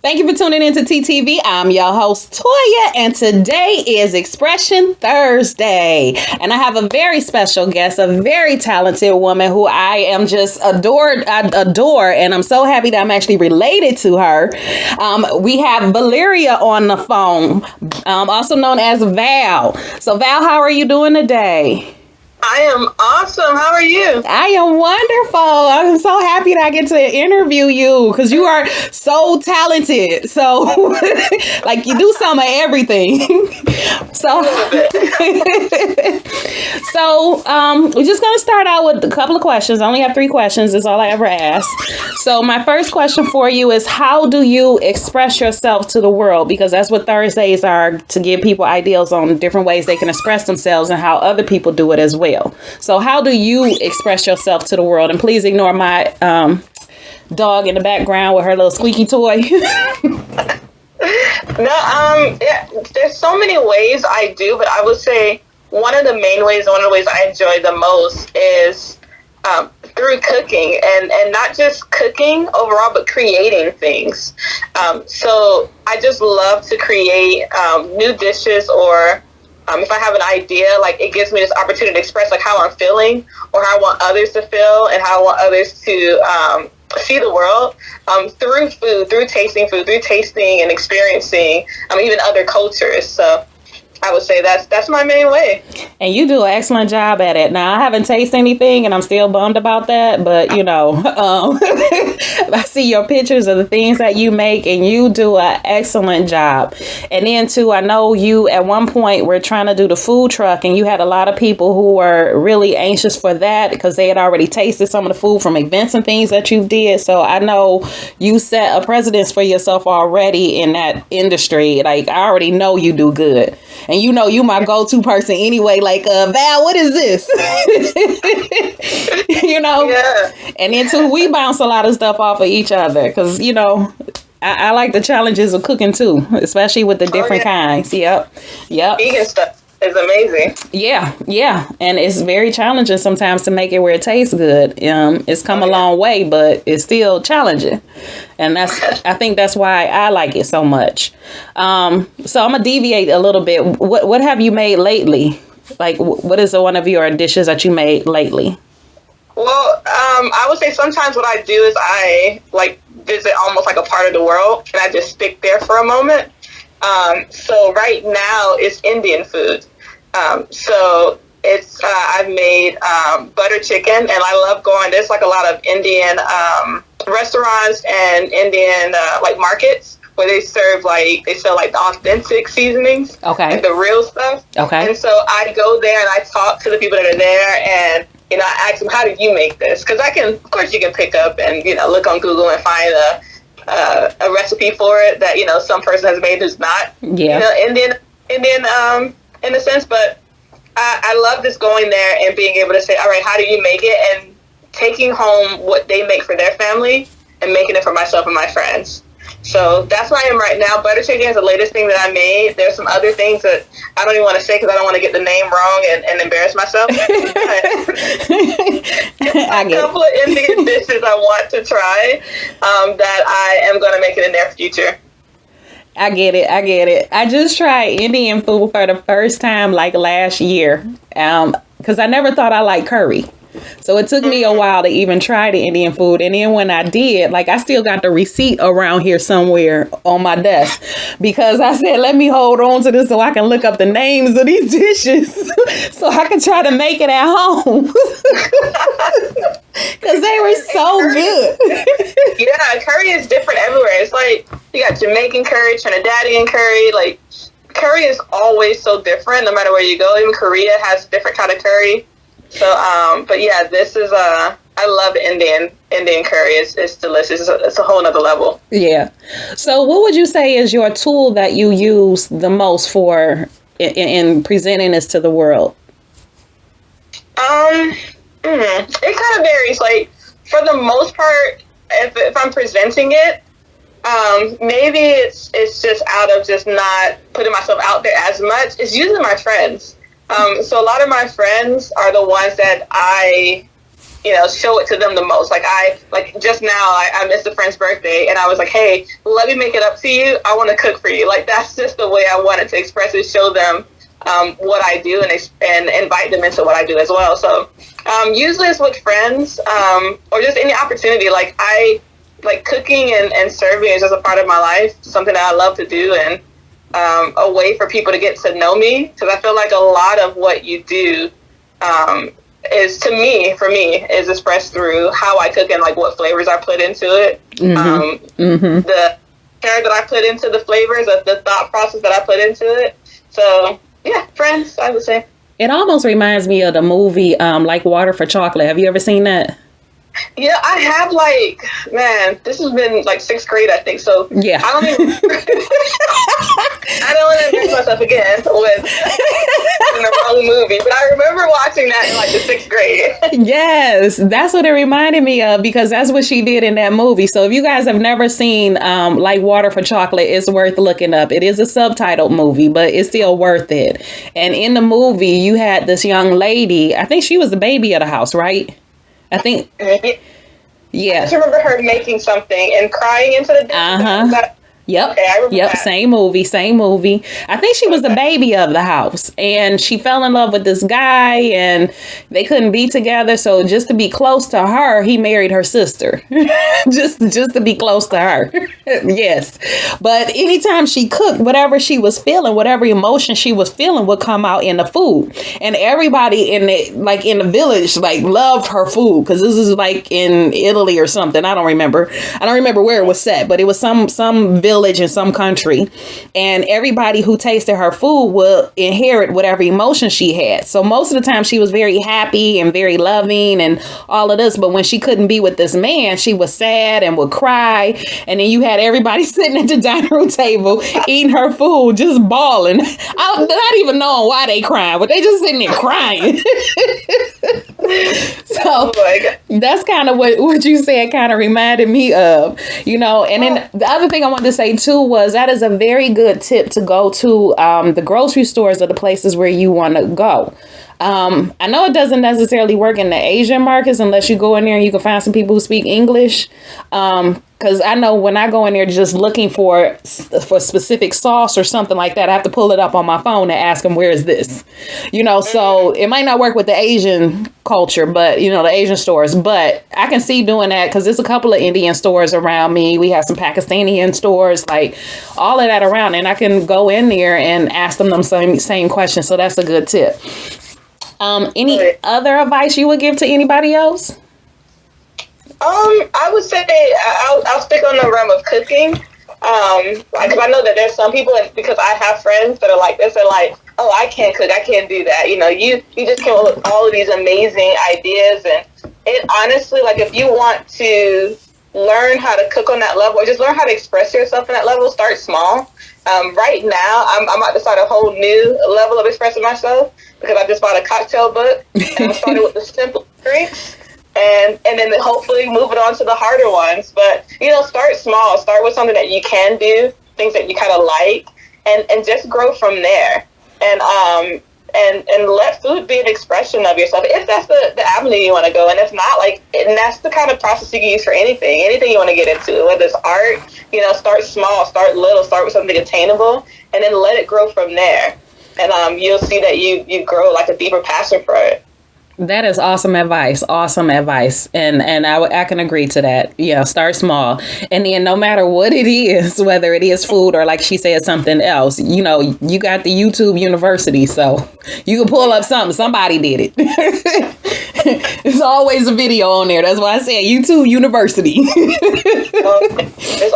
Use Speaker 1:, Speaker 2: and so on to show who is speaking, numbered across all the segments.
Speaker 1: Thank you for tuning in to TTV. I'm your host, Toya, and today is Expression Thursday. And I have a very special guest, a very talented woman who I am just I adore, and I'm so happy that I'm actually related to her. We have Valeria on the phone, also known as Val. So Val, how are you doing today?
Speaker 2: I am awesome. How are you?
Speaker 1: I am wonderful. I'm so happy that I get to interview you because you are so talented. So, like, you do some of everything. So, we're just going to start out with a couple of questions. I only have 3 questions. That's all I ever ask. So, my first question for you is, how do you express yourself to the world? Because that's what Thursdays are, to give people ideas on different ways they can express themselves and how other people do it as well. So how do you express yourself to the world? And please ignore my dog in the background with her little squeaky toy.
Speaker 2: Yeah, there's so many ways I do, but I would say one of the ways I enjoy the most is through cooking, and not just cooking overall, but creating things. So I just love to create new dishes, or if I have an idea, like, it gives me this opportunity to express, like, how I'm feeling or how I want others to feel and how I want others to see the world through food, through tasting and experiencing even other cultures. So I would say that's my main way.
Speaker 1: And you do an excellent job at it. Now, I haven't tasted anything, and I'm still bummed about that. But, I see your pictures of the things that you make, and you do an excellent job. And then, too, I know you at one point were trying to do the food truck, and you had a lot of people who were really anxious for that because they had already tasted some of the food from events and things that you did. So I know you set a precedence for yourself already in that industry. Like, I already know you do good. And you know, you my go-to person anyway, like, Val, what is this?
Speaker 2: Yeah.
Speaker 1: And then too, we bounce a lot of stuff off of each other because, I like the challenges of cooking too, especially with the different kinds. Yep.
Speaker 2: Vegan stuff is amazing.
Speaker 1: Yeah. And it's very challenging sometimes to make it where it tastes good. It's come a long way, but it's still challenging. And I think that's why I like it so much. So I'm gonna deviate a little bit. What have you made lately? Like, what is one of your dishes that you made lately?
Speaker 2: Well, I would say sometimes what I do is I visit almost like a part of the world, and I just stick there for a moment. So right now it's Indian food. So it's I've made butter chicken, and I love going. There's like a lot of Indian restaurants and Indian markets where they sell the authentic seasonings, like the real stuff. And so I go there and I talk to the people that are there, and I ask them, how did you make this? Because of course you can pick up and look on Google and find a recipe for it that some person has made who's not Indian in a sense. But I love just going there and being able to say, all right, how do you make it, and taking home what they make for their family and making it for myself and my friends. So that's where I am right now. Butter chicken is the latest thing that I made. There's some other things that I don't even want to say because I don't want to get the name wrong and embarrass myself. A couple of Indian dishes I want to try that I am going to make in the near future.
Speaker 1: I get it. I just tried Indian food for the first time last year because I never thought I liked curry. So it took me a while to even try the Indian food. And then when I did, I still got the receipt around here somewhere on my desk because I said, let me hold on to this so I can look up the names of these dishes so I can try to make it at home. Because they were so good.
Speaker 2: Yeah, curry is different everywhere. It's like you got Jamaican curry, Trinidadian curry. Curry is always so different no matter where you go. Even Korea has a different kind of curry. So, but yeah, this is I love Indian curry. It's delicious. It's a whole nother level.
Speaker 1: Yeah. So, what would you say is your tool that you use the most for in presenting this to the world?
Speaker 2: It kind of varies. For the most part, if I'm presenting it, maybe it's just out of just not putting myself out there as much. It's usually my friends. So a lot of my friends are the ones that I show it to them the most. Like just now, I missed a friend's birthday, and I was like, hey, let me make it up to you. I want to cook for you. Like, that's just the way I wanted to express it, show them what I do, and invite them into what I do as well. So usually it's with friends, or just any opportunity. Like cooking and serving is just a part of my life, something that I love to do, and a way for people to get to know me, because I feel like a lot of what you do is, for me, is expressed through how I cook and like what flavors I put into it. The care that I put into the flavors, the thought process that I put into it. So yeah, friends, I would say.
Speaker 1: It almost reminds me of the movie Like Water for Chocolate. Have you ever seen that?
Speaker 2: Yeah, I have, this has been like 6th grade, I think. So
Speaker 1: yeah,
Speaker 2: I don't even. I don't want to embarrass myself again with the wrong movie, but I remember watching that in like the 6th grade.
Speaker 1: Yes, that's what it reminded me of, because that's what she did in that movie. So if you guys have never seen Like Water for Chocolate, it's worth looking up. It is a subtitled movie, but it's still worth it. And in the movie, you had this young lady. I think she was the baby of the house, right? I think. Yeah.
Speaker 2: I just remember her making something and crying into the dish.
Speaker 1: Yep.
Speaker 2: Okay, I remember that.
Speaker 1: Same movie. I think she was the baby of the house, and she fell in love with this guy, and they couldn't be together. So just to be close to her, he married her sister. just to be close to her. Yes. But anytime she cooked, whatever she was feeling, whatever emotion she was feeling would come out in the food. And everybody in the village loved her food, because this is like in Italy or something. I don't remember where it was set, but it was some village in some country, and everybody who tasted her food would inherit whatever emotion she had. So most of the time she was very happy and very loving and all of this, but when she couldn't be with this man, she was sad and would cry. And then you had everybody sitting at the dining room table eating her food, just bawling, not even knowing why they crying, but they just sitting there crying. So that's kind of what you said kind of reminded me of, and then the other thing I wanted to say too was that is a very good tip to go to the grocery stores or the places where you want to go. I know it doesn't necessarily work in the Asian markets unless you go in there and you can find some people who speak English. Because I know when I go in there just looking for specific sauce or something like that, I have to pull it up on my phone and ask them, where is this? So it might not work with the Asian culture, but, the Asian stores. But I can see doing that because there's a couple of Indian stores around me. We have some Pakistani stores, like all of that around. And I can go in there and ask them same questions. So that's a good tip. Any other advice you would give to anybody else?
Speaker 2: I would say I'll stick on the realm of cooking. Because I know that there's some people, because I have friends that are like this, they're like, oh, I can't cook, I can't do that. You just came up with all of these amazing ideas, and it honestly, if you want to learn how to cook on that level, or just learn how to express yourself on that level, start small. Right now, I'm about to start a whole new level of expressing myself, because I just bought a cocktail book, and I started with the simple drinks. And then hopefully move it on to the harder ones. But, start small. Start with something that you can do, things that you kind of like, and just grow from there. And let food be an expression of yourself, if that's the avenue you want to go. And if not, and that's the kind of process you can use for anything you want to get into, whether it's art, start small, start little, start with something attainable, and then let it grow from there. And you'll see that you grow a deeper passion for it.
Speaker 1: That is awesome advice. And I can agree to that. Yeah, start small. And then no matter what it is, whether it is food or like she said, something else, you got the YouTube University. So you can pull up something. Somebody did it. There's always a video on there. That's why I said YouTube University.
Speaker 2: There's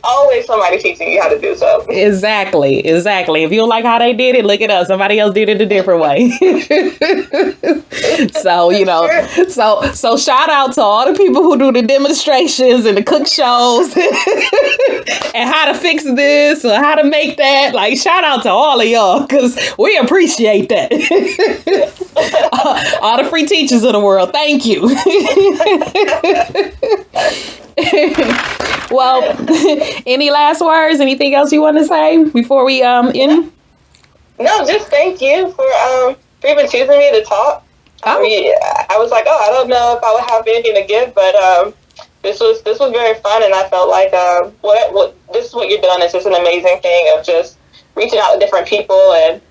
Speaker 2: always somebody teaching you how to do so.
Speaker 1: Exactly. If you don't like how they did it, look it up. Somebody else did it a different way. So, so shout out to all the people who do the demonstrations and the cook shows and how to fix this or how to make that. Shout out to all of y'all, because we appreciate that. All the free teachers of the world. Thank you. Well, any last words? Anything else you want to say before we end?
Speaker 2: No, just thank you for even choosing me to talk. I was like, oh, I don't know if I would have anything to give, but this was very fun, and I felt like what this is what you're doing is just an amazing thing of just reaching out to different people and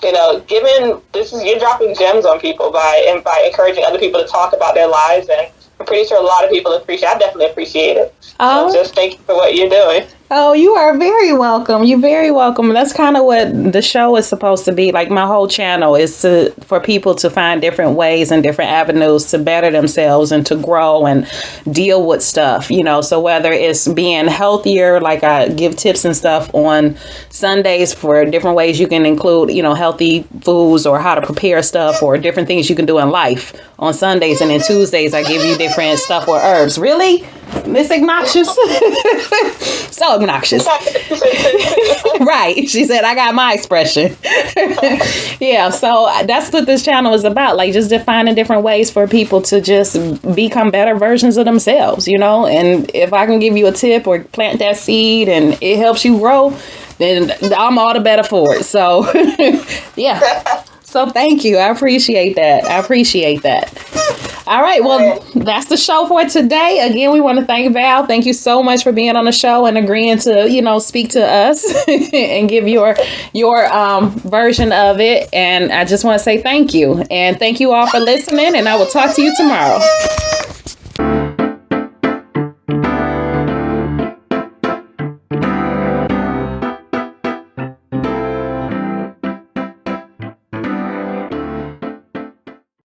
Speaker 2: you're dropping gems on people by encouraging other people to talk about their lives, and I'm pretty sure a lot of people appreciate. I definitely appreciate it. So just thank you for what you're doing.
Speaker 1: Oh, you are very welcome. You're very welcome. That's kind of what the show is supposed to be. Like, my whole channel is for people to find different ways and different avenues to better themselves and to grow and deal with stuff, So whether it's being healthier, like I give tips and stuff on Sundays for different ways you can include, healthy foods or how to prepare stuff or different things you can do in life on Sundays. And then Tuesdays, I give you different stuff or herbs. Really? Miss Obnoxious? So obnoxious. Right. She said, I got my expression. Yeah. So that's what this channel is about. Like, just defining different ways for people to just become better versions of themselves, And if I can give you a tip or plant that seed and it helps you grow, then I'm all the better for it. So, yeah. So thank you. I appreciate that. All right. Well, that's the show for today. Again, we want to thank Val. Thank you so much for being on the show and agreeing to, speak to us and give your version of it. And I just want to say thank you. And thank you all for listening. And I will talk to you tomorrow.